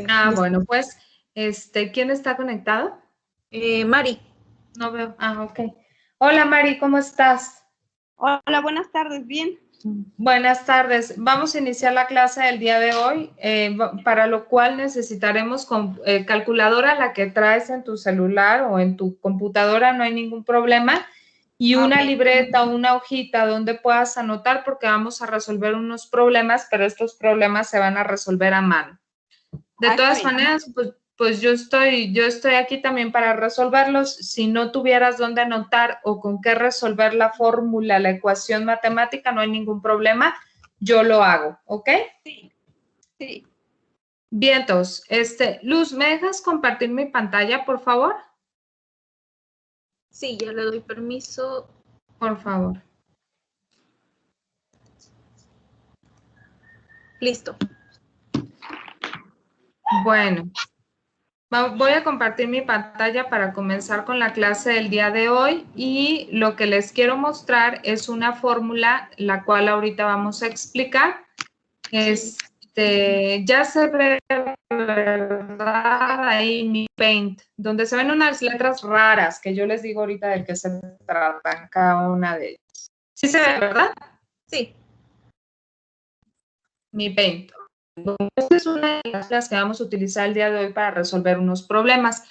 Ah, bueno, pues, ¿quién está conectado? Mari. No veo. Ah, ok. Hola, Mari, ¿cómo estás? Hola, buenas tardes, bien. Buenas tardes. Vamos a iniciar la clase del día de hoy, para lo cual necesitaremos calculadora, la que traes en tu celular o en tu computadora, no hay ningún problema, y una libreta o una hojita donde puedas anotar porque vamos a resolver unos problemas, pero estos problemas se van a resolver a mano. De todas maneras, pues yo estoy aquí también para resolverlos. Si no tuvieras dónde anotar o con qué resolver la fórmula, la ecuación matemática, no hay ningún problema. Yo lo hago, ¿ok? Sí. Bien, entonces, Luz, ¿me dejas compartir mi pantalla, por favor? Sí, ya le doy permiso. Por favor. Listo. Bueno, voy a compartir mi pantalla para comenzar con la clase del día de hoy y lo que les quiero mostrar es una fórmula, la cual ahorita vamos a explicar. Ya se ve, ¿verdad? Ahí mi Paint, donde se ven unas letras raras que yo les digo ahorita de qué se tratan cada una de ellas. ¿Sí se ve, verdad? Sí. Mi Paint. Esta es una de las que vamos a utilizar el día de hoy para resolver unos problemas.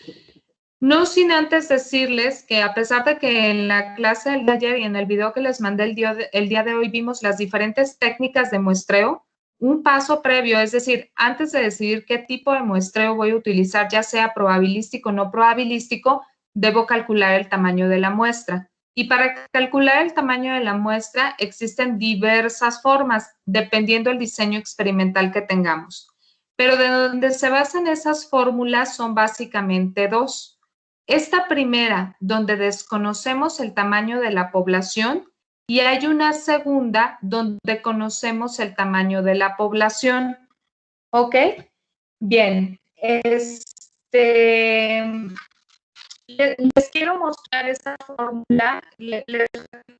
No sin antes decirles que a pesar de que en la clase del día de ayer y en el video que les mandé el día de hoy vimos las diferentes técnicas de muestreo, un paso previo, es decir, antes de decidir qué tipo de muestreo voy a utilizar, ya sea probabilístico o no probabilístico, debo calcular el tamaño de la muestra. Y para calcular el tamaño de la muestra existen diversas formas, dependiendo del diseño experimental que tengamos. Pero de donde se basan esas fórmulas son básicamente dos. Esta primera, donde desconocemos el tamaño de la población, y hay una segunda donde conocemos el tamaño de la población. ¿Ok? Bien. Les quiero mostrar esta fórmula.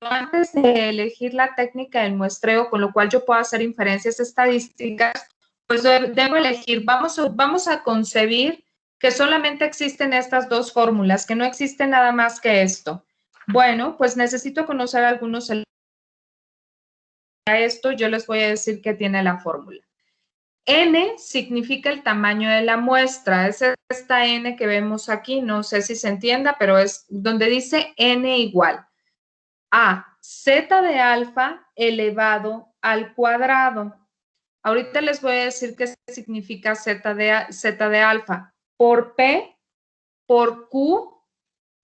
Antes de elegir la técnica del muestreo, con lo cual yo puedo hacer inferencias estadísticas, pues debo elegir, vamos a concebir que solamente existen estas dos fórmulas, que no existe nada más que esto. Bueno, pues necesito conocer algunos elementos. Para esto yo les voy a decir que tiene la fórmula. N significa el tamaño de la muestra, es esta N que vemos aquí, no sé si se entienda, pero es donde dice N igual a Z de alfa elevado al cuadrado. Ahorita les voy a decir qué significa Z de alfa. Por P, por Q,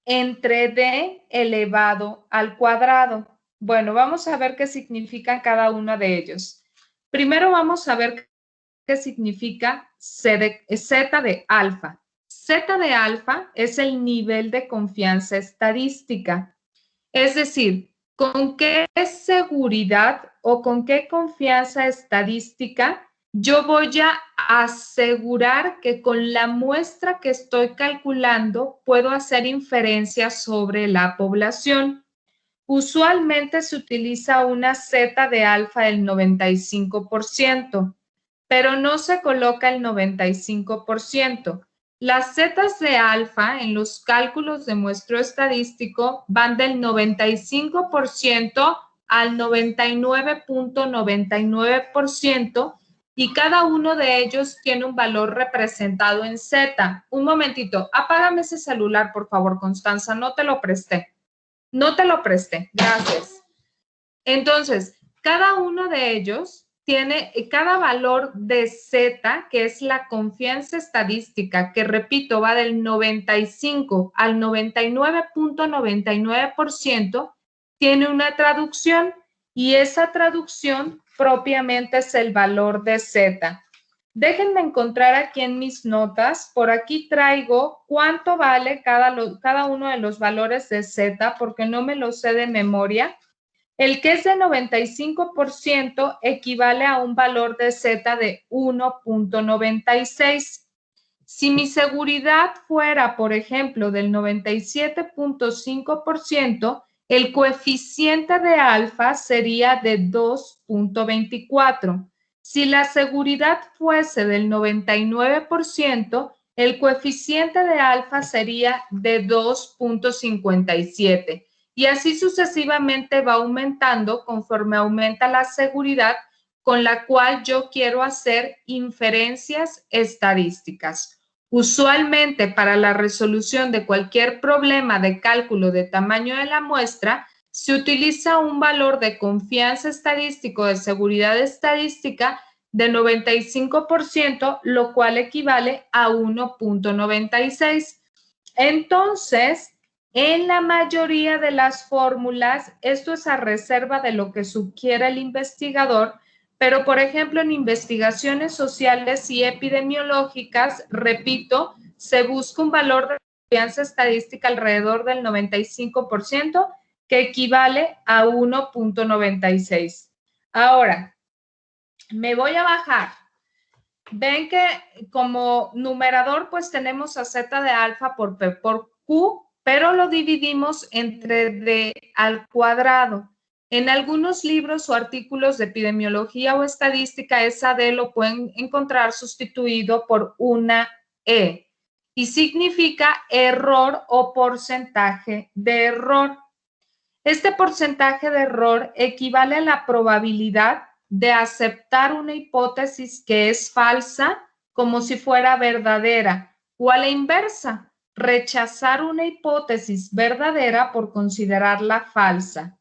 entre D elevado al cuadrado. Bueno, vamos a ver qué significa cada uno de ellos. Primero vamos a ver qué significa Z de alfa. Z de alfa es el nivel de confianza estadística. Es decir, ¿con qué seguridad o con qué confianza estadística yo voy a asegurar que con la muestra que estoy calculando puedo hacer inferencias sobre la población? Usualmente se utiliza una Z de alfa del 95%, pero no se coloca el 95%. Las zetas de alfa en los cálculos de muestreo estadístico van del 95% al 99.99% y cada uno de ellos tiene un valor representado en Z. Un momentito, apágame ese celular, por favor, Constanza, no te lo presté. No te lo presté, gracias. Entonces, cada uno de ellos tiene cada valor de Z, que es la confianza estadística, que repito, va del 95 al 99.99%, tiene una traducción y esa traducción propiamente es el valor de Z. Déjenme encontrar aquí en mis notas, por aquí traigo cuánto vale cada uno de los valores de Z, porque no me lo sé de memoria. El que es de 95% equivale a un valor de Z de 1.96. Si mi seguridad fuera, por ejemplo, del 97.5%, el coeficiente de alfa sería de 2.24. Si la seguridad fuese del 99%, el coeficiente de alfa sería de 2.57 y así sucesivamente va aumentando conforme aumenta la seguridad con la cual yo quiero hacer inferencias estadísticas. Usualmente para la resolución de cualquier problema de cálculo de tamaño de la muestra, se utiliza un valor de confianza estadístico de seguridad estadística de 95%, lo cual equivale a 1.96. Entonces, en la mayoría de las fórmulas, esto es a reserva de lo que sugiera el investigador, pero por ejemplo en investigaciones sociales y epidemiológicas, repito, se busca un valor de confianza estadística alrededor del 95%, que equivale a 1.96. Ahora, me voy a bajar. Ven que como numerador pues tenemos a z de alfa por P por Q, pero lo dividimos entre D al cuadrado. En algunos libros o artículos de epidemiología o estadística, esa D lo pueden encontrar sustituido por una E y significa error o porcentaje de error. Este porcentaje de error equivale a la probabilidad de aceptar una hipótesis que es falsa como si fuera verdadera, o a la inversa, rechazar una hipótesis verdadera por considerarla falsa.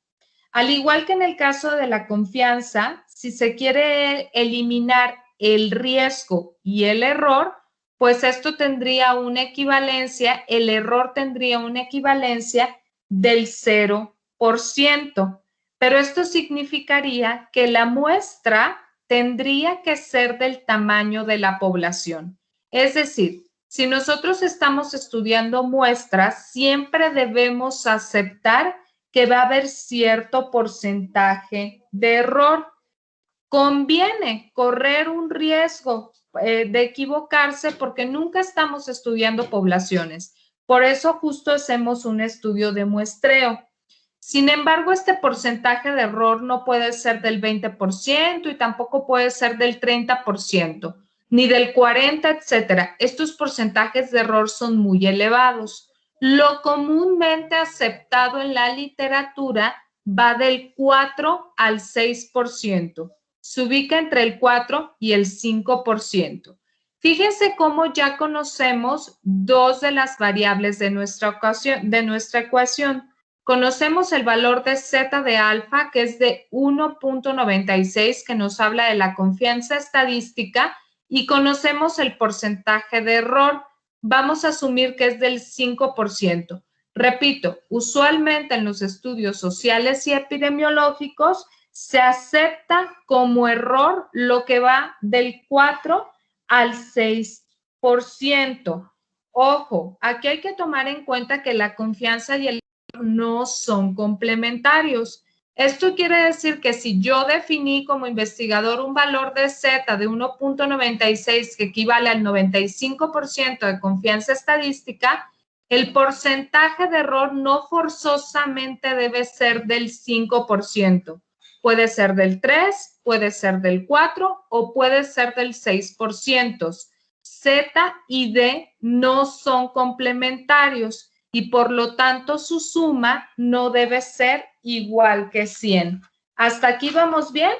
Al igual que en el caso de la confianza, si se quiere eliminar el riesgo y el error, pues esto tendría una equivalencia, el error tendría una equivalencia del 0%. Pero esto significaría que la muestra tendría que ser del tamaño de la población. Es decir, si nosotros estamos estudiando muestras, siempre debemos aceptar que va a haber cierto porcentaje de error. Conviene correr un riesgo de equivocarse porque nunca estamos estudiando poblaciones. Por eso justo hacemos un estudio de muestreo. Sin embargo, este porcentaje de error no puede ser del 20% y tampoco puede ser del 30%, ni del 40%, etcétera. Estos porcentajes de error son muy elevados. Lo comúnmente aceptado en la literatura va del 4 al 6%. Se ubica entre el 4 y el 5%. Fíjense cómo ya conocemos dos de las variables de nuestra ecuación. Conocemos el valor de Z de alfa, que es de 1.96, que nos habla de la confianza estadística, y conocemos el porcentaje de error. Vamos a asumir que es del 5%. Repito, usualmente en los estudios sociales y epidemiológicos se acepta como error lo que va del 4 al 6%. Ojo, aquí hay que tomar en cuenta que la confianza y el no son complementarios. Esto quiere decir que si yo definí como investigador un valor de Z de 1.96 que equivale al 95% de confianza estadística, el porcentaje de error no forzosamente debe ser del 5%. Puede ser del 3, puede ser del 4 o puede ser del 6%. Z y D no son complementarios y por lo tanto su suma no debe ser igual que 100. ¿Hasta aquí vamos bien?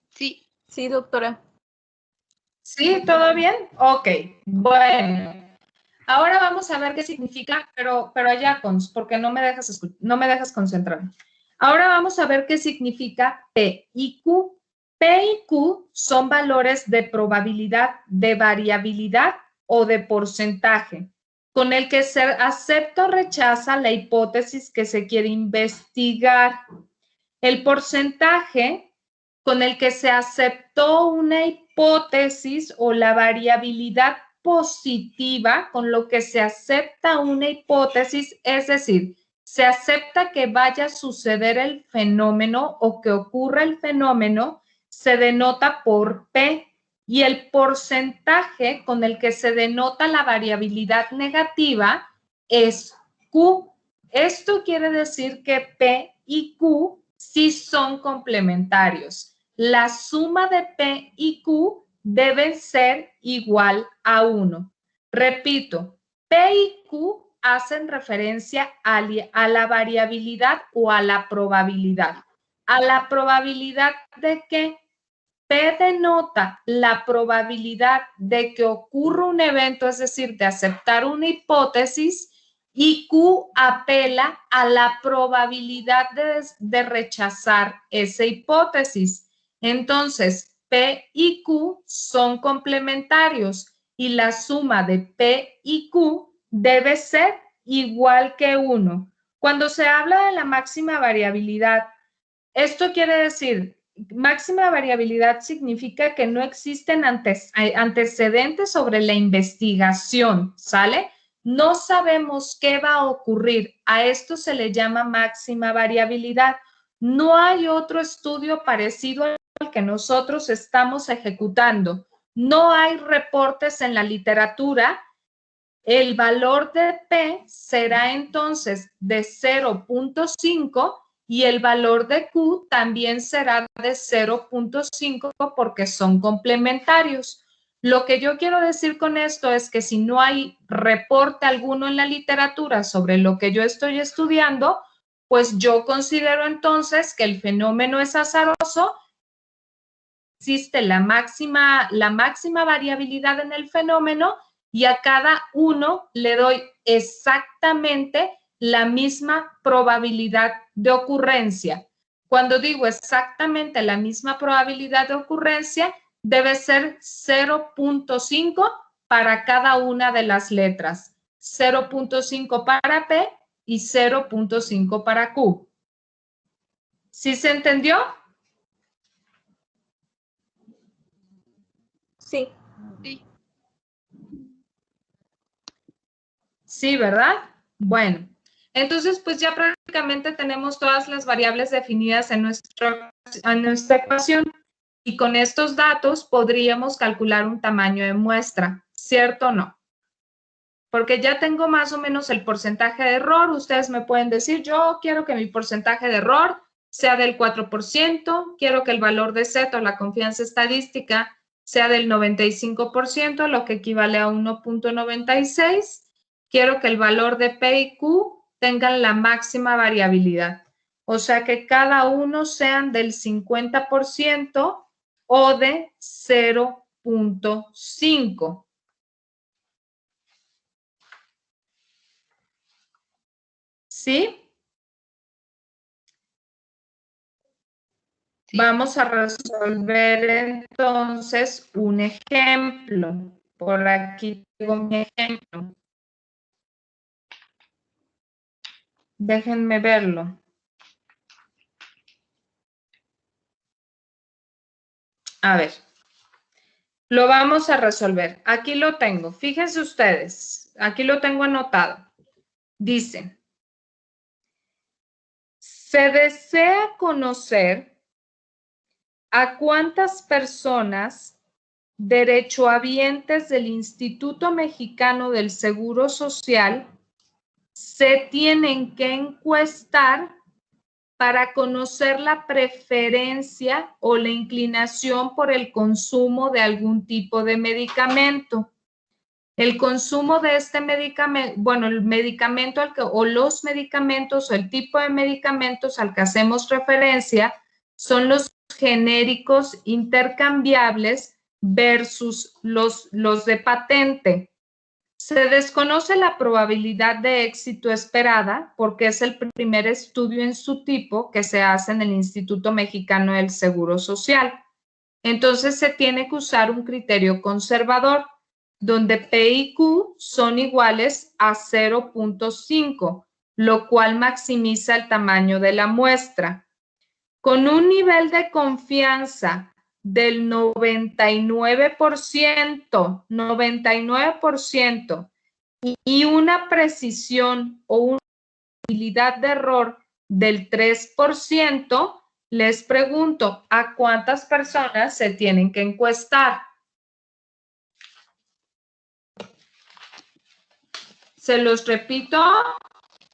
Sí, sí, doctora. ¿Sí? ¿Todo bien? Ok, bueno. Ahora vamos a ver qué significa, pero allá, porque no me dejas concentrar. Ahora vamos a ver qué significa P y Q. P y Q son valores de probabilidad, de variabilidad o de porcentaje, con el que se acepta o rechaza la hipótesis que se quiere investigar. El porcentaje con el que se aceptó una hipótesis o la variabilidad positiva con lo que se acepta una hipótesis, es decir, se acepta que vaya a suceder el fenómeno o que ocurra el fenómeno, se denota por P, y el porcentaje con el que se denota la variabilidad negativa es Q. Esto quiere decir que P y Q sí son complementarios. La suma de P y Q deben ser igual a 1. Repito, P y Q hacen referencia a la variabilidad o a la probabilidad. A la probabilidad de que P denota la probabilidad de que ocurra un evento, es decir, de aceptar una hipótesis, y Q apela a la probabilidad de rechazar esa hipótesis. Entonces, P y Q son complementarios y la suma de P y Q debe ser igual que 1. Cuando se habla de la máxima variabilidad, esto quiere decir, máxima variabilidad significa que no existen antecedentes sobre la investigación, ¿sale? No sabemos qué va a ocurrir. A esto se le llama máxima variabilidad. No hay otro estudio parecido al que nosotros estamos ejecutando. No hay reportes en la literatura. El valor de P será entonces de 0.5 y el valor de Q también será de 0.5 porque son complementarios. Lo que yo quiero decir con esto es que si no hay reporte alguno en la literatura sobre lo que yo estoy estudiando, pues yo considero entonces que el fenómeno es azaroso. Existe la máxima variabilidad en el fenómeno y a cada uno le doy exactamente la misma probabilidad de ocurrencia. Cuando digo exactamente la misma probabilidad de ocurrencia, debe ser 0.5 para cada una de las letras. 0.5 para P y 0.5 para Q. ¿Sí se entendió? Sí. Sí, ¿verdad? Bueno, entonces pues ya prácticamente tenemos todas las variables definidas en nuestra ecuación y con estos datos podríamos calcular un tamaño de muestra, ¿cierto o no? Porque ya tengo más o menos el porcentaje de error. Ustedes me pueden decir, yo quiero que mi porcentaje de error sea del 4%, quiero que el valor de Z o la confianza estadística sea del 95%, lo que equivale a 1.96. Quiero que el valor de P y Q tengan la máxima variabilidad. O sea que cada uno sean del 50% o de 0.5. ¿Sí? Sí. Vamos a resolver entonces un ejemplo. Por aquí tengo mi ejemplo. Déjenme verlo. A ver. Lo vamos a resolver. Aquí lo tengo. Fíjense ustedes. Aquí lo tengo anotado. Dice, se desea conocer a cuántas personas derechohabientes del Instituto Mexicano del Seguro Social se tienen que encuestar para conocer la preferencia o la inclinación por el consumo de algún tipo de medicamento. El consumo de este medicamento, bueno, el medicamento o los medicamentos o el tipo de medicamentos al que hacemos referencia son los genéricos intercambiables versus los de patente. Se desconoce la probabilidad de éxito esperada porque es el primer estudio en su tipo que se hace en el Instituto Mexicano del Seguro Social. Entonces se tiene que usar un criterio conservador, donde P y Q son iguales a 0.5, lo cual maximiza el tamaño de la muestra. Con un nivel de confianza del 99%, y una precisión o una probabilidad de error del 3%, les pregunto, ¿a cuántas personas se tienen que encuestar? ¿Se los repito?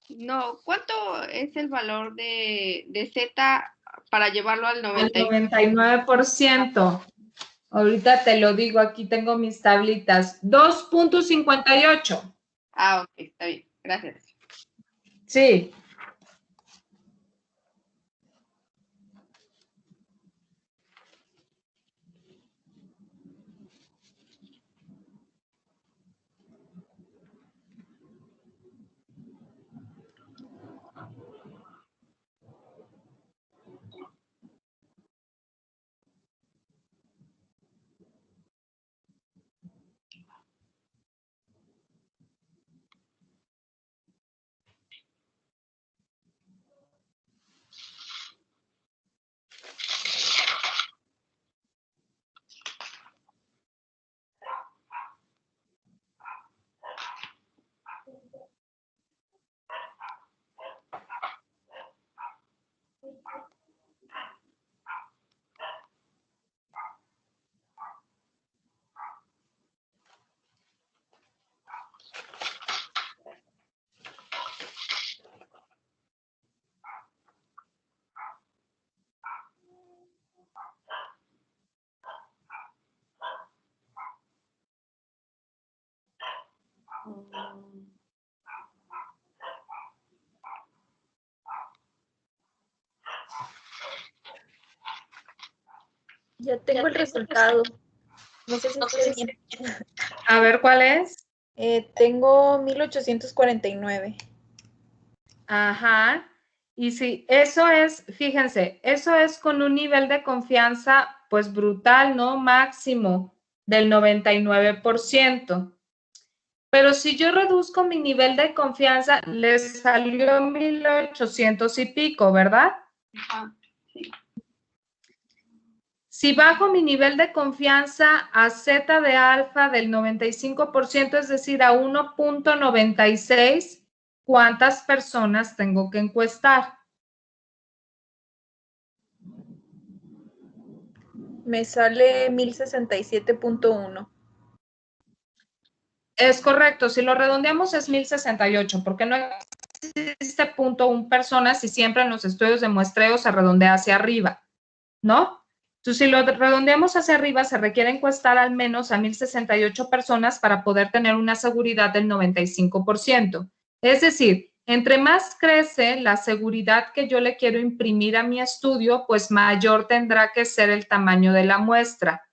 No, ¿cuánto es el valor de Z para llevarlo al Al 99%. Ahorita te lo digo, aquí tengo mis tablitas. 2.58. Ah, ok, está bien. Gracias. Sí. Ya tengo el resultado. No sé si esté bien. A ver, ¿cuál es? Tengo 1849. Ajá. Y sí, eso es, fíjense, eso es con un nivel de confianza, pues brutal, ¿no? Máximo del 99%. Pero si yo reduzco mi nivel de confianza, les salió 1800 y pico, ¿verdad? Ajá, sí. Si bajo mi nivel de confianza a Z de alfa del 95%, es decir, a 1.96, ¿cuántas personas tengo que encuestar? Me sale 1067.1. Es correcto, si lo redondeamos es 1068, porque no existe punto un personas y siempre en los estudios de muestreo se redondea hacia arriba, ¿no? Entonces, si lo redondeamos hacia arriba, se requiere encuestar al menos a 1068 personas para poder tener una seguridad del 95%. Es decir, entre más crece la seguridad que yo le quiero imprimir a mi estudio, pues mayor tendrá que ser el tamaño de la muestra.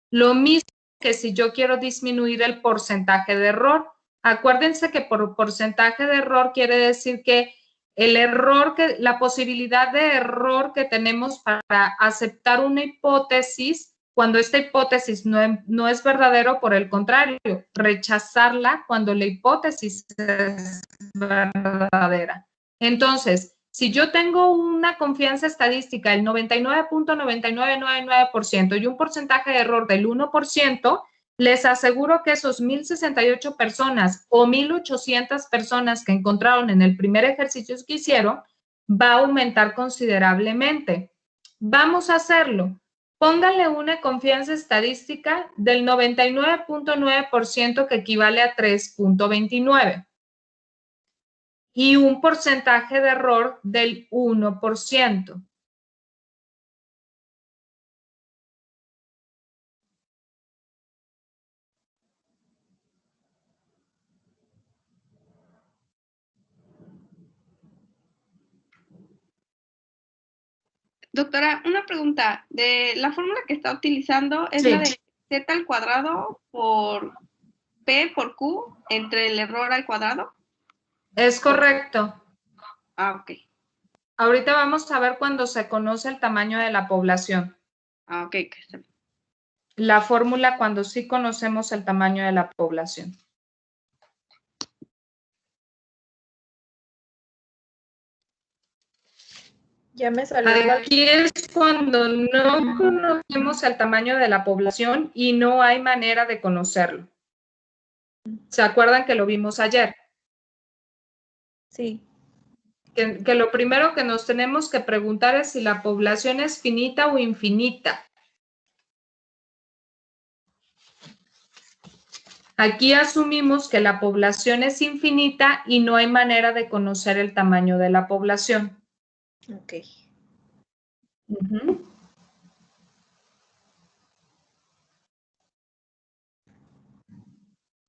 Lo mismo que si yo quiero disminuir el porcentaje de error. Acuérdense que por porcentaje de error quiere decir que el error, la posibilidad de error que tenemos para aceptar una hipótesis, cuando esta hipótesis no es verdadero, por el contrario, rechazarla cuando la hipótesis es verdadera. Entonces, si yo tengo una confianza estadística del 99.9999% y un porcentaje de error del 1%, les aseguro que esos 1068 personas o 1800 personas que encontraron en el primer ejercicio que hicieron, va a aumentar considerablemente. Vamos a hacerlo. Pónganle una confianza estadística del 99.9% que equivale a 3.29. Y un porcentaje de error del 1%. Doctora, una pregunta. De la fórmula que está utilizando es Sí. la de Z al cuadrado por P por Q entre el error al cuadrado. Es correcto. Ah, ok. Ahorita vamos a ver cuando se conoce el tamaño de la población. Ah, ok. La fórmula cuando sí conocemos el tamaño de la población. Ya me salió. Aquí es cuando no conocemos el tamaño de la población y no hay manera de conocerlo. ¿Se acuerdan que lo vimos ayer? Sí. Que lo primero que nos tenemos que preguntar es si la población es finita o infinita. Aquí asumimos que la población es infinita y no hay manera de conocer el tamaño de la población. Ok. Ujú.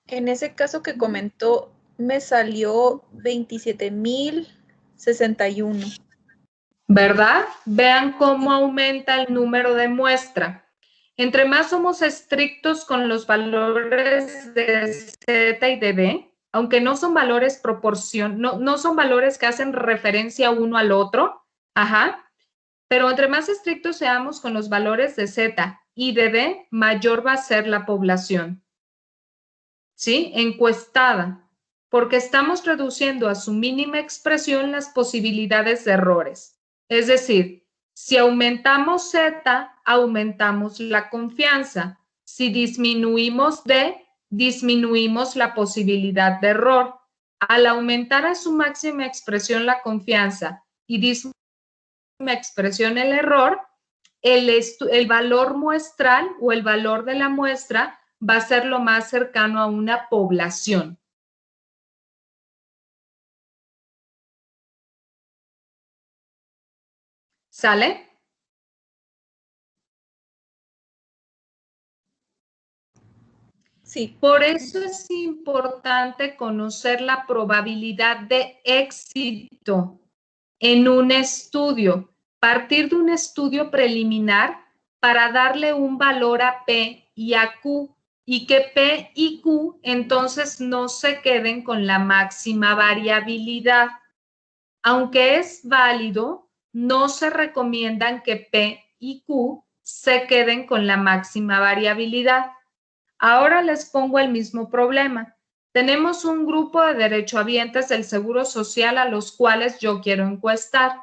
En ese caso que comentó, me salió 27,061. ¿Verdad? Vean cómo aumenta el número de muestra. Entre más somos estrictos con los valores de Z y de B, aunque no son valores no son valores que hacen referencia uno al otro, ajá, pero entre más estrictos seamos con los valores de Z y de B, mayor va a ser la población, ¿sí? Encuestada, porque estamos reduciendo a su mínima expresión las posibilidades de errores. Es decir, si aumentamos Z, aumentamos la confianza. Si disminuimos D, disminuimos la posibilidad de error. Al aumentar a su máxima expresión la confianza y disminuir a su máxima expresión el error, el valor muestral o el valor de la muestra va a ser lo más cercano a una población. ¿Sale? Sí. Por eso es importante conocer la probabilidad de éxito en un estudio, partir de un estudio preliminar para darle un valor a P y a Q y que P y Q entonces no se queden con la máxima variabilidad. Aunque es válido, no se recomiendan que P y Q se queden con la máxima variabilidad. Ahora les pongo el mismo problema. Tenemos un grupo de derechohabientes del Seguro Social a los cuales yo quiero encuestar.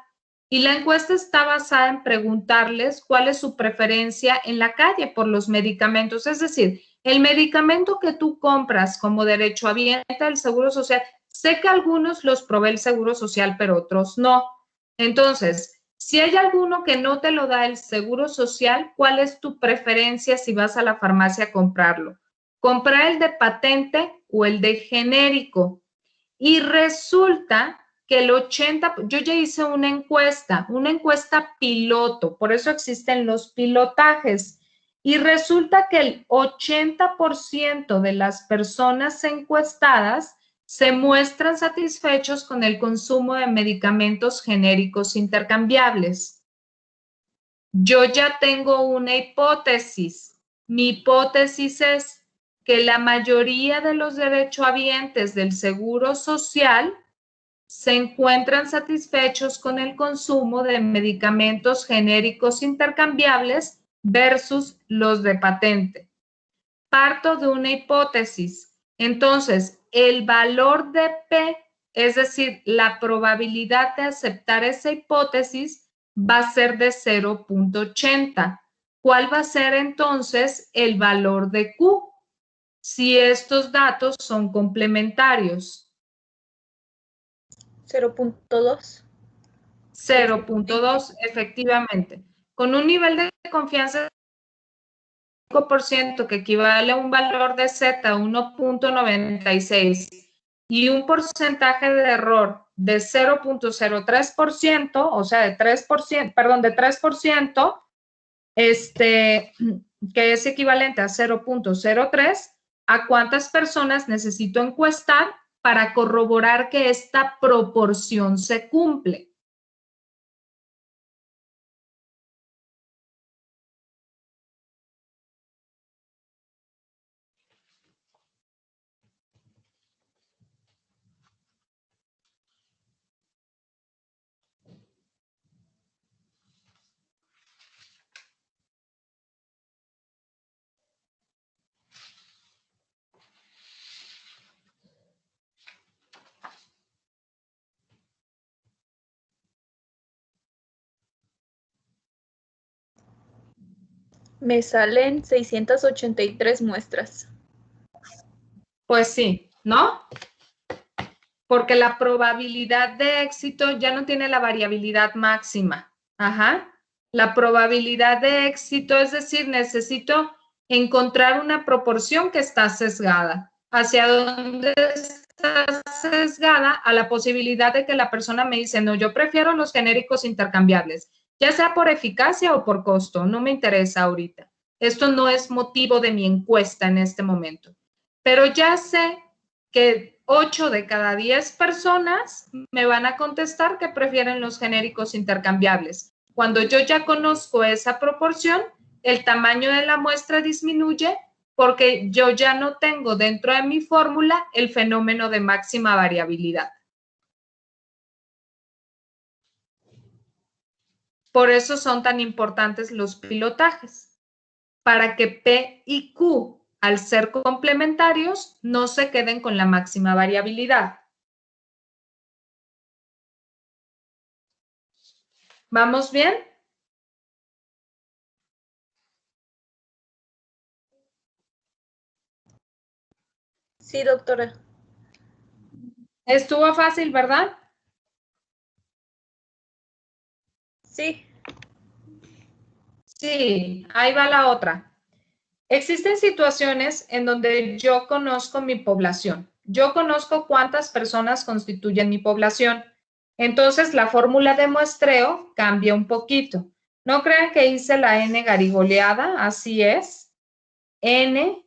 Y la encuesta está basada en preguntarles cuál es su preferencia en la calle por los medicamentos. Es decir, el medicamento que tú compras como derechohabiente del Seguro Social, sé que algunos los provee el Seguro Social, pero otros no. Entonces, si hay alguno que no te lo da el Seguro Social, ¿cuál es tu preferencia si vas a la farmacia a comprarlo? ¿Comprar el de patente o el de genérico? Y resulta que el 80%, yo ya hice una encuesta piloto, por eso existen los pilotajes, y resulta que el 80% de las personas encuestadas se muestran satisfechos con el consumo de medicamentos genéricos intercambiables. Yo ya tengo una hipótesis. Mi hipótesis es que la mayoría de los derechohabientes del Seguro Social se encuentran satisfechos con el consumo de medicamentos genéricos intercambiables versus los de patente. Parto de una hipótesis. Entonces, el valor de P, es decir, la probabilidad de aceptar esa hipótesis, va a ser de 0.80. ¿Cuál va a ser entonces el valor de Q? Si estos datos son complementarios. 0.2. 0.2, efectivamente. Con un nivel de confianza de 5%, que equivale a un valor de Z 1.96 y un porcentaje de error de 0.03%, o sea, de 3%, perdón, de 3%, que es equivalente a 0.03, ¿a cuántas personas necesito encuestar para corroborar que esta proporción se cumple? Me salen 683 muestras. Pues sí, ¿no? Porque la probabilidad de éxito ya no tiene la variabilidad máxima. Ajá. La probabilidad de éxito, es decir, necesito encontrar una proporción que está sesgada. ¿Hacia dónde está sesgada? A la posibilidad de que la persona me dice, no, yo prefiero los genéricos intercambiables. ya sea por eficacia o por costo, no me interesa ahorita. Esto no es motivo de mi encuesta en este momento. Pero ya sé que 8 de cada 10 personas me van a contestar que prefieren los genéricos intercambiables. Cuando yo ya conozco esa proporción, el tamaño de la muestra disminuye porque yo ya no tengo dentro de mi fórmula el fenómeno de máxima variabilidad. Por eso son tan importantes los pilotajes, para que P y Q, al ser complementarios, no se queden con la máxima variabilidad. ¿Vamos bien? Sí, doctora. Estuvo fácil, ¿verdad? Sí. Sí, ahí va la otra. Existen situaciones en donde yo conozco mi población. Yo conozco cuántas personas constituyen mi población. Entonces, la fórmula de muestreo cambia un poquito. No crean que hice la n garigoleada, así es. N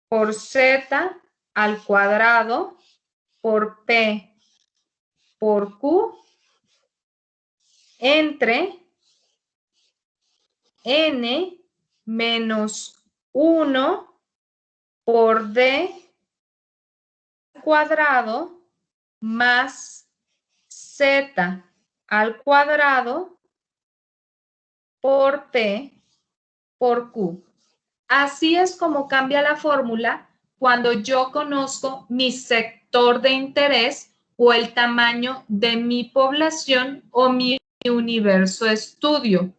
por z al cuadrado por p por q entre n menos 1 por d cuadrado más z al cuadrado por p por q. Así es como cambia la fórmula cuando yo conozco mi sector de interés o el tamaño de mi población o mi universo de estudio.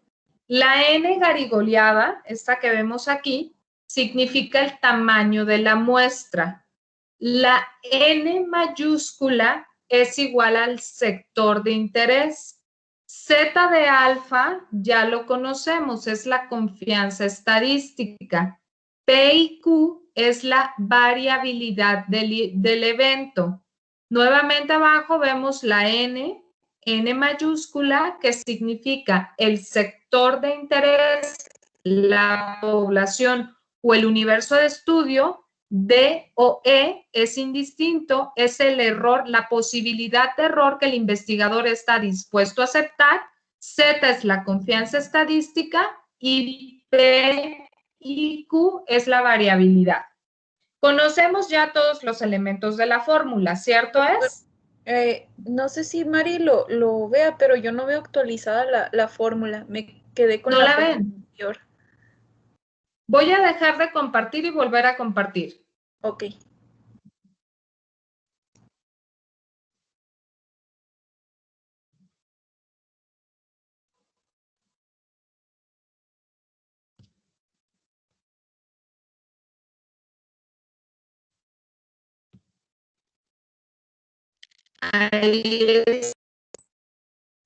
La n garigoleada, esta que vemos aquí, significa el tamaño de la muestra. La n mayúscula es igual al sector de interés. Z de alfa ya lo conocemos, es la confianza estadística. P y Q es la variabilidad del evento. Nuevamente abajo vemos la N mayúscula, que significa el sector de interés, la población o el universo de estudio. D o E es indistinto, es el error, la posibilidad de error que el investigador está dispuesto a aceptar. Z es la confianza estadística y P y Q es la variabilidad. Conocemos ya todos los elementos de la fórmula, ¿cierto es? No sé si Mari lo vea, pero yo no veo actualizada la fórmula. Me quedé con ¿No la la fórmula ven? anterior. Voy a dejar de compartir y volver a compartir. Ok. Ahí es.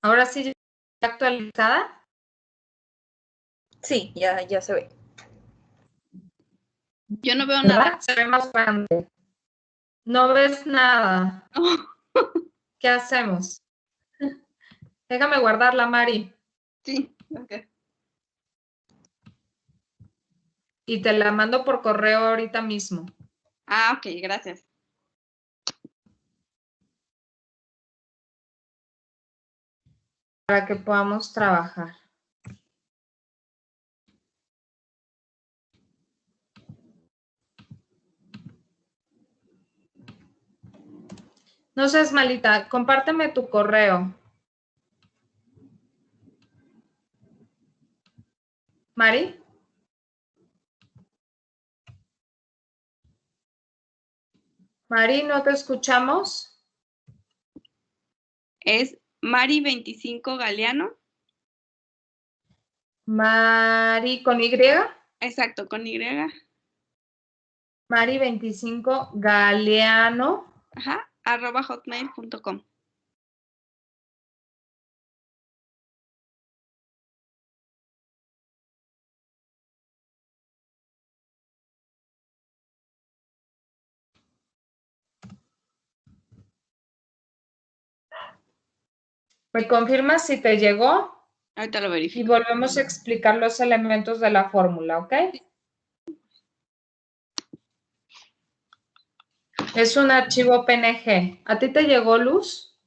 Ahora sí, ¿está actualizada? Sí, ya se ve. Yo no veo ¿Verdad? nada. Se ve más grande. No ves nada. ¿Qué hacemos? Déjame guardarla, Mari, Sí, ok. y te la mando por correo ahorita mismo. Ah, ok, gracias. Para que podamos trabajar. No seas malita, compárteme tu correo. Mari. Mari, ¿no te escuchamos? Es Mari25 Galeano. Mari con Y. Exacto, con Y. Mari25 Galeano. Ajá, @hotmail.com. ¿Me confirmas si te llegó? Ahorita lo Y verifico. volvemos a explicar los elementos de la fórmula, ¿ok? Es un archivo PNG. ¿A ti te llegó, Luz?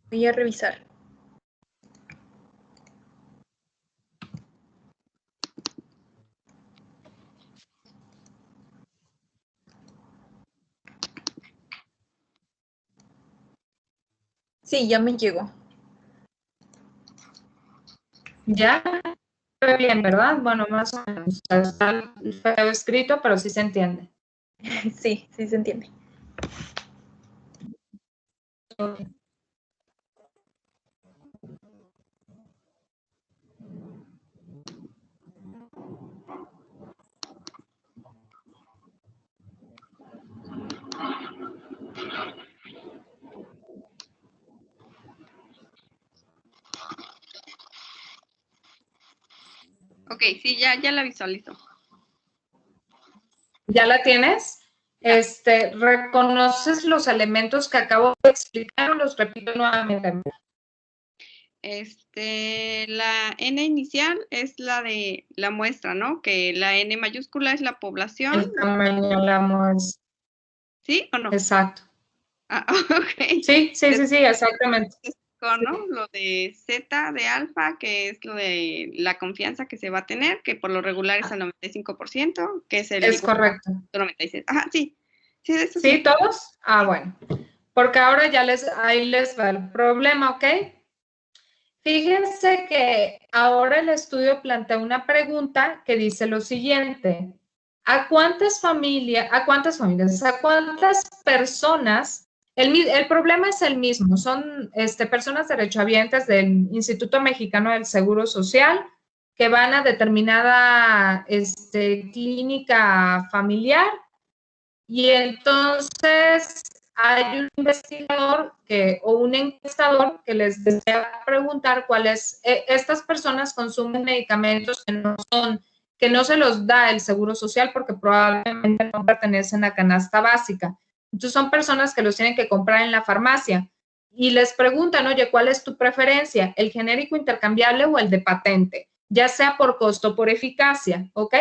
Voy a revisar. Sí, ya me llegó. ¿Ya? Fue bien, ¿verdad? Bueno, más o menos. Está feo escrito, pero sí se entiende. Sí, sí se entiende. Ok, sí, ya la visualizo. ¿Ya la tienes? Ya. ¿Reconoces los elementos que acabo de explicar o los repito nuevamente? La N inicial es la de la muestra, ¿no? Que la N mayúscula es la población. El tamaño de la muestra. ¿Sí o no? Exacto. Ah, ok. Sí, exactamente. ¿No? Lo de Z de alfa, que es lo de la confianza que se va a tener, que por lo regular es al 95%, que es el Es correcto. 96. Ajá, sí. Sí, de eso ¿Sí, sí. todos? Ah, bueno. Porque ahora ahí les va el problema, ¿ok? Fíjense que ahora el estudio plantea una pregunta que dice lo siguiente. ¿A cuántas personas? El problema es el mismo, son personas derechohabientes del Instituto Mexicano del Seguro Social que van a determinada clínica familiar y entonces hay un investigador o un encuestador que les desea preguntar cuáles, estas personas consumen medicamentos que no se los da el Seguro Social porque probablemente no pertenecen a canasta básica. Entonces son personas que los tienen que comprar en la farmacia y les preguntan, oye, ¿cuál es tu preferencia? ¿El genérico intercambiable o el de patente? Ya sea por costo o por eficacia, ¿ok?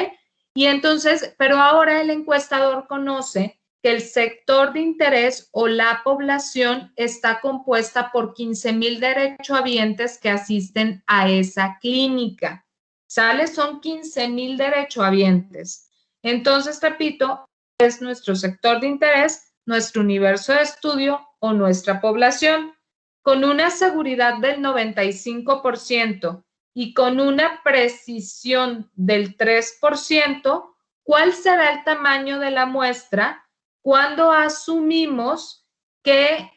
Y entonces, pero ahora el encuestador conoce que el sector de interés o la población está compuesta por 15,000 derechohabientes que asisten a esa clínica. ¿Sale? Son 15,000 derechohabientes. Entonces, repito, es nuestro sector de interés, nuestro universo de estudio o nuestra población. Con una seguridad del 95% y con una precisión del 3%, ¿cuál será el tamaño de la muestra cuando asumimos que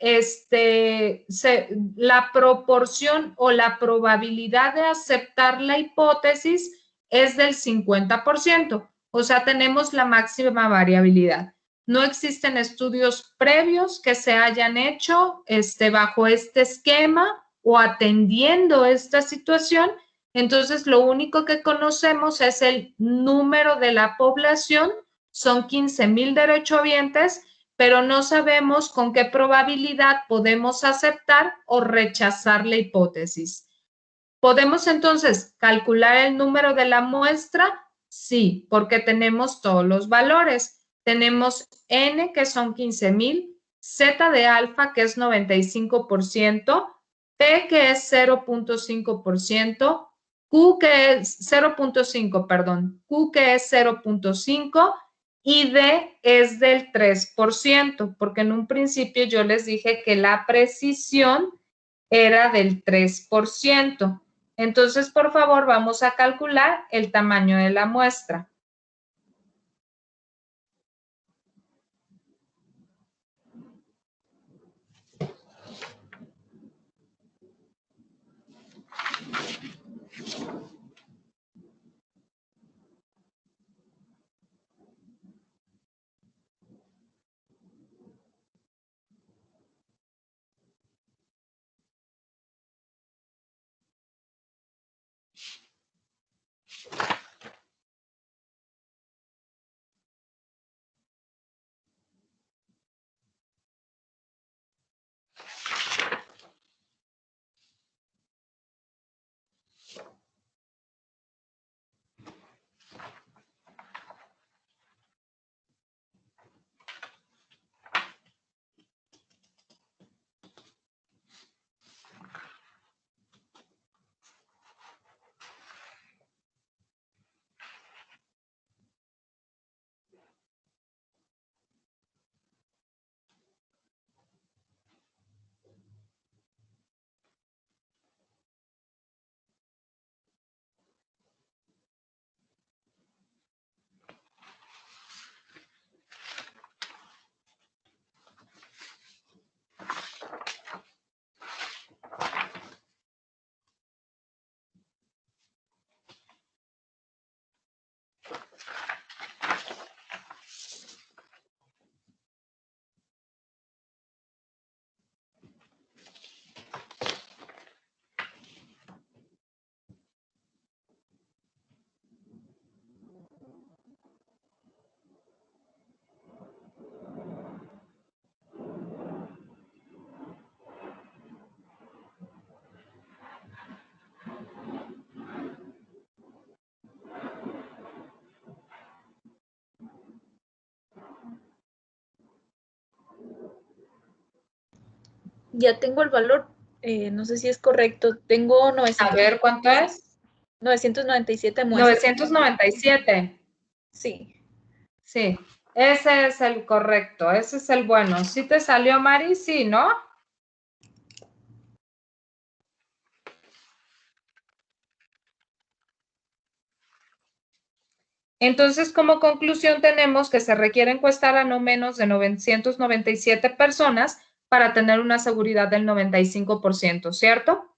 la proporción o la probabilidad de aceptar la hipótesis es del 50%? O sea, tenemos la máxima variabilidad. No existen estudios previos que se hayan hecho bajo este esquema o atendiendo esta situación. Entonces, lo único que conocemos es el número de la población, son 15,000 derechohabientes, pero no sabemos con qué probabilidad podemos aceptar o rechazar la hipótesis. ¿Podemos entonces calcular el número de la muestra? Sí, porque tenemos todos los valores. Tenemos N, que son 15,000, Z de alfa, que es 95%, P, que es 0.5%, Q, que es 0.5, perdón, Q, que es 0.5 y D es del 3%, porque en un principio yo les dije que la precisión era del 3%. Entonces, por favor, vamos a calcular el tamaño de la muestra. Ya tengo el valor, no sé si es correcto. Tengo A ver, ¿cuánto es? 997 muestras. 997. Sí. Sí, ese es el correcto, ese es el bueno. ¿Sí te salió, Mari? Sí, ¿no? Entonces, como conclusión, tenemos que se requiere encuestar a no menos de 997 personas para tener una seguridad del 95%, ¿cierto?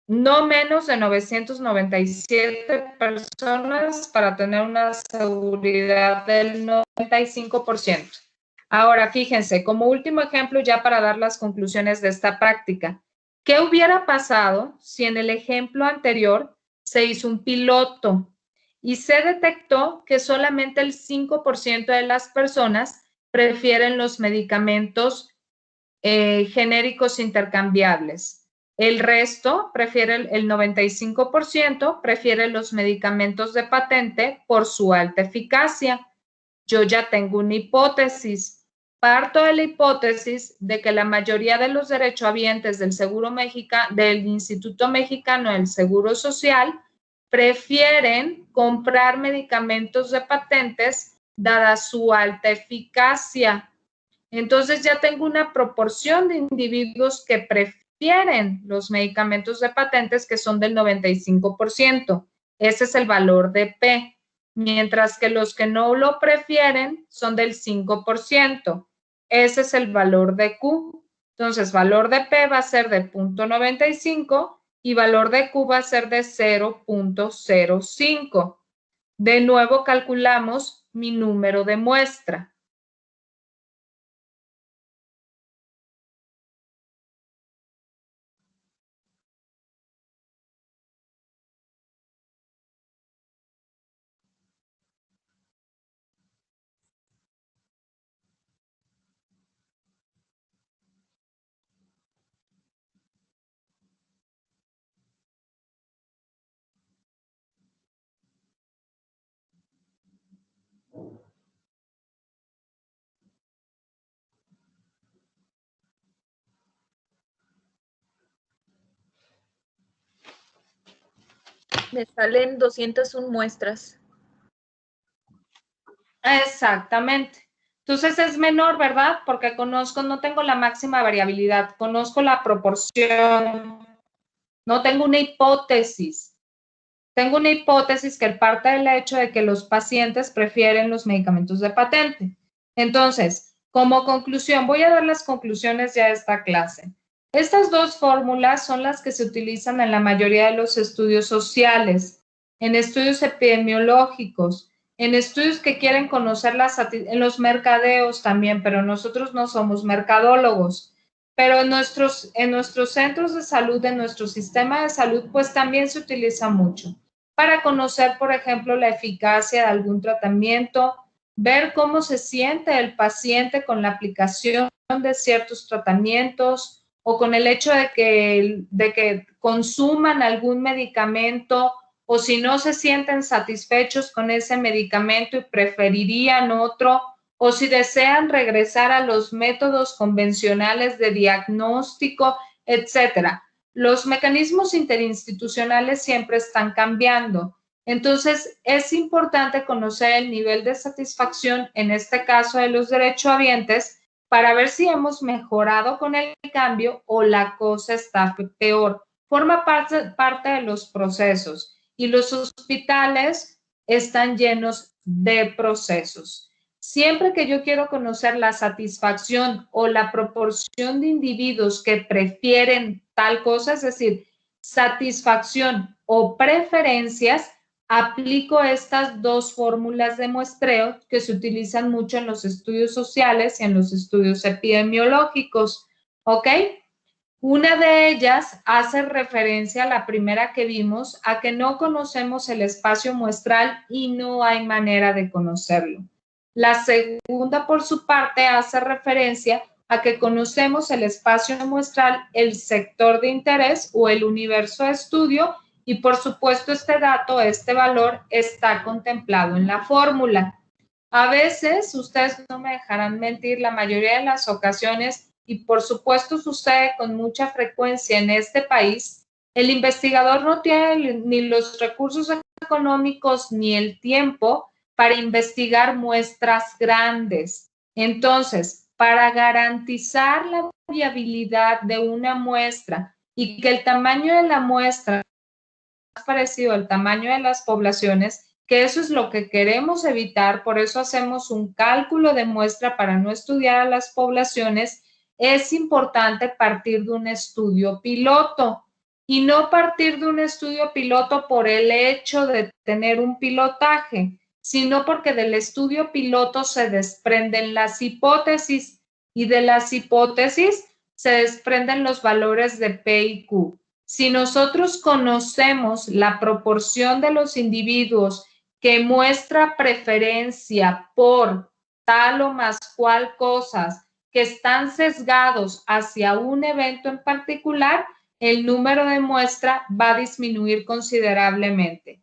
No menos de 997 personas para tener una seguridad del 95%. Ahora, fíjense, como último ejemplo, ya para dar las conclusiones de esta práctica, ¿qué hubiera pasado si en el ejemplo anterior se hizo un piloto y se detectó que solamente el 5% de las personas prefieren los medicamentos genéricos intercambiables? El resto prefiere, el 95% prefiere los medicamentos de patente por su alta eficacia. Yo ya tengo una hipótesis. Parto de la hipótesis de que la mayoría de los derechohabientes del Seguro Mexicano, del Instituto Mexicano del Seguro Social, prefieren comprar medicamentos de patentes dada su alta eficacia. Entonces ya tengo una proporción de individuos que prefieren los medicamentos de patentes que son del 95%. Ese es el valor de P, mientras que los que no lo prefieren son del 5%. Ese es el valor de Q. Entonces, valor de P va a ser de 0.95 y valor de Q va a ser de 0.05. De nuevo calculamos mi número de muestra. Me salen 201 muestras. Exactamente. Entonces es menor, ¿verdad? Porque conozco, no tengo la máxima variabilidad, conozco la proporción, no tengo una hipótesis. Tengo una hipótesis que parte del hecho de que los pacientes prefieren los medicamentos de patente. Entonces, como conclusión, voy a dar las conclusiones ya de esta clase. Estas dos fórmulas son las que se utilizan en la mayoría de los estudios sociales, en estudios epidemiológicos, en estudios que quieren conocer en los mercadeos también, pero nosotros no somos mercadólogos. Pero en nuestros centros de salud, en nuestro sistema de salud, pues también se utiliza mucho para conocer, por ejemplo, la eficacia de algún tratamiento, ver cómo se siente el paciente con la aplicación de ciertos tratamientos o con el hecho de que consuman algún medicamento o si no se sienten satisfechos con ese medicamento y preferirían otro, o si desean regresar a los métodos convencionales de diagnóstico, etcétera. Los mecanismos interinstitucionales siempre están cambiando. Entonces, es importante conocer el nivel de satisfacción, en este caso de los derechohabientes, para ver si hemos mejorado con el cambio o la cosa está peor. Forma parte de los procesos y los hospitales están llenos de procesos. Siempre que yo quiero conocer la satisfacción o la proporción de individuos que prefieren tal cosa, es decir, satisfacción o preferencias, aplico estas dos fórmulas de muestreo que se utilizan mucho en los estudios sociales y en los estudios epidemiológicos, ¿ok? Una de ellas hace referencia a la primera que vimos, a que no conocemos el espacio muestral y no hay manera de conocerlo. La segunda, por su parte, hace referencia a que conocemos el espacio muestral, el sector de interés o el universo de estudio y, por supuesto, este dato, este valor está contemplado en la fórmula. A veces, ustedes no me dejarán mentir, la mayoría de las ocasiones y por supuesto sucede con mucha frecuencia en este país, el investigador no tiene ni los recursos económicos ni el tiempo para investigar muestras grandes. Entonces, para garantizar la viabilidad de una muestra y que el tamaño de la muestra sea más parecido al tamaño de las poblaciones, que eso es lo que queremos evitar, por eso hacemos un cálculo de muestra para no estudiar a las poblaciones, es importante partir de un estudio piloto y no partir de un estudio piloto por el hecho de tener un pilotaje, sino porque del estudio piloto se desprenden las hipótesis y de las hipótesis se desprenden los valores de P y Q. Si nosotros conocemos la proporción de los individuos que muestra preferencia por tal o más cual cosas que están sesgados hacia un evento en particular, el número de muestra va a disminuir considerablemente.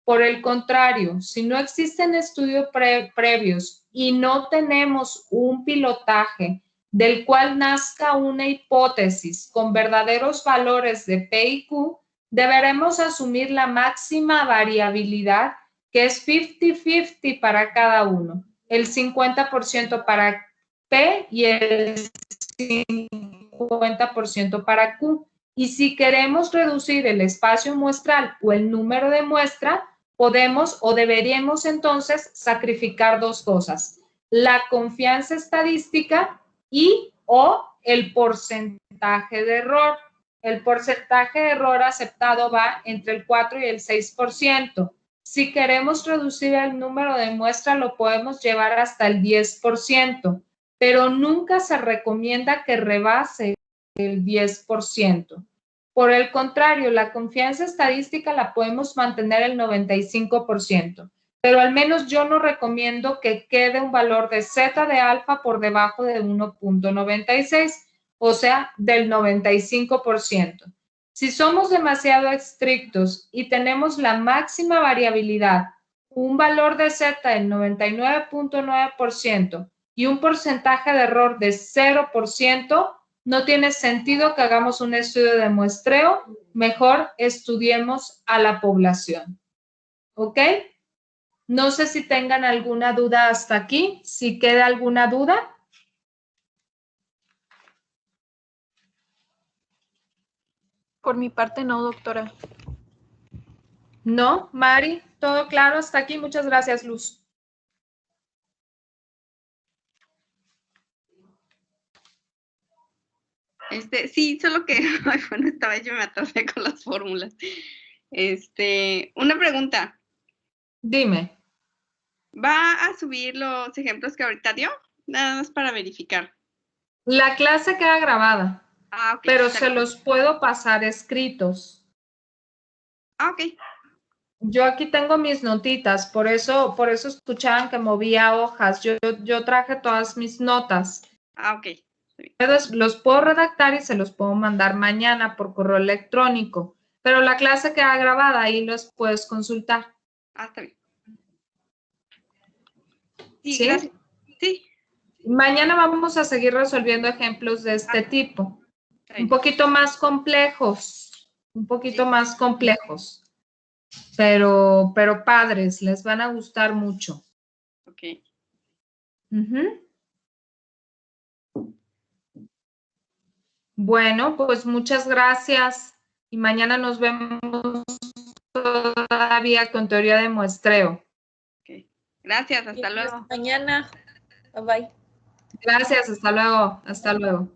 Por el contrario, si no existen estudios previos y no tenemos un pilotaje del cual nazca una hipótesis con verdaderos valores de P y Q, deberemos asumir la máxima variabilidad, que es 50-50 para cada uno, el 50% para P y el 50% para Q. Y si queremos reducir el espacio muestral o el número de muestra, podemos o deberíamos entonces sacrificar dos cosas: la confianza estadística y o el porcentaje de error. El porcentaje de error aceptado va entre el 4 y el 6%. Si queremos reducir el número de muestras, lo podemos llevar hasta el 10%, pero nunca se recomienda que rebase el 10%. Por el contrario, la confianza estadística la podemos mantener el 95%, pero al menos yo no recomiendo que quede un valor de zeta de alfa por debajo de 1.96, o sea, del 95%. Si somos demasiado estrictos y tenemos la máxima variabilidad, un valor de zeta del 99.9% y un porcentaje de error de 0%, no tiene sentido que hagamos un estudio de muestreo, mejor estudiemos a la población. ¿Ok? No sé si tengan alguna duda hasta aquí. Si queda alguna duda. Por mi parte no, doctora. No, Mari, todo claro hasta aquí. Muchas gracias, Luz. Sí, solo que, ay, bueno, esta vez yo me atrasé con las fórmulas. Una pregunta. Dime. ¿Va a subir los ejemplos que ahorita dio? Nada más para verificar. La clase queda grabada, Ok. pero se los puedo pasar escritos. Ok. Yo aquí tengo mis notitas, por eso escuchaban que movía hojas. Yo traje todas mis notas. Ok. Los puedo redactar y se los puedo mandar mañana por correo electrónico, pero la clase queda grabada, ahí los puedes consultar. Está bien. Sí, ¿Sí? gracias. Sí. Mañana vamos a seguir resolviendo ejemplos de este tipo. Un poquito más complejos, pero padres, les van a gustar mucho. Ok. Bueno, pues muchas gracias y mañana nos vemos todavía con teoría de muestreo. Okay. Gracias, hasta luego. Hasta mañana. Bye bye. Gracias, hasta luego. Hasta luego.